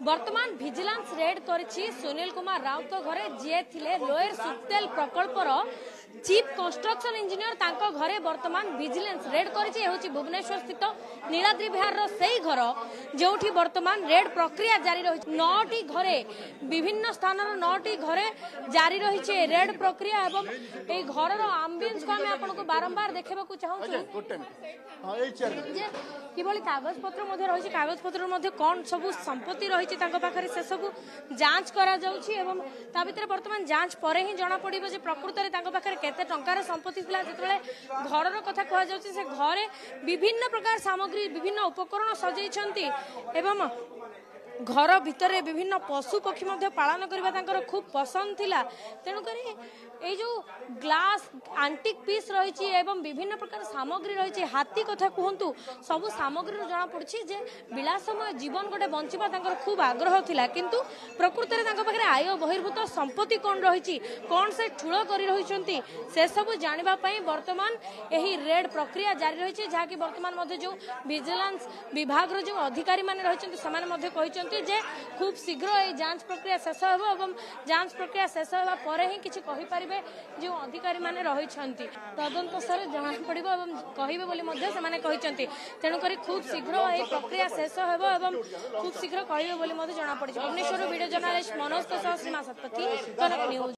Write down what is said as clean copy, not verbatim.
वर्तमान vigilance red करिछि Sunil Kumar Raut घरे जे थिले lower Suktel प्रकल्पर chief construction engineer तांको घरे वर्तमान भिजिलेंस रेड करिछि होछि भुवनेश्वर स्थित नीलाद्रि विहार रो सेही घर जोठी वर्तमान रेड प्रक्रिया जारी रही 9टी घरे विभिन्न स्थान 9टी घरे जारी रही रेड प्रक्रिया एवं ए घर रो एम्बियंस को हम आपनको बारंबार देखबा को चाहू किभली कागज पत्र मध्ये रही कागज पत्र मध्ये कोन सब संपत्ति रही पाखे से सब जांच करा जाउछि एवं ता भितर वर्तमान जांच परे ही जना पड़िबो जे प्रकृत रे तांको पाखे केते टंकार संपत्ति थिला जेतले घर कथा कह जाउछि से घरे विभिन्न प्रकार सामग्री विभिन्न उपकरण सजैछंती एवं घर भितर विभिन्न पशु पक्षी मध्य पालन करबा तांकर खूब पसंद थिला तेनु करी ए जो ग्लास आंटिक पीस रही एवं विभिन्न प्रकार सामग्री रही हाथी कथा कहतु सब सामग्री जना पड़ी जे विलासमय जीवन गोटे बंचवा तांकर खूब आग्रह थिला किंतु प्रकृत रे तांको पाखरे आय बहिर्भूत संपत्ति कौन रही कौन से ठूल करी रही से सब जानिबा पई वर्तमान एही रेड प्रक्रिया जारी रही जहाँकि वर्तमान मध्य जो विजिलेंस विभाग रो जो अधिकारी माने रही समान मध्य कहिसंती जे खूब शीघ्र ए जांच प्रक्रिया शेष होबो एवं जांच प्रक्रिया शेष होबा परे ही किछि कहि परिबे जो अधिकारी माने रही तदंत सर जना पड़ो एवं कहे बोली तेणुक खूब शीघ्र यह प्रक्रिया शेष होब एवं खूब शीघ्र कहे बोली जना पड़ी भुवनेश्वर वीडियो जर्नालिस्ट मनोज श्रीमा शतपथी कनक न्यूज।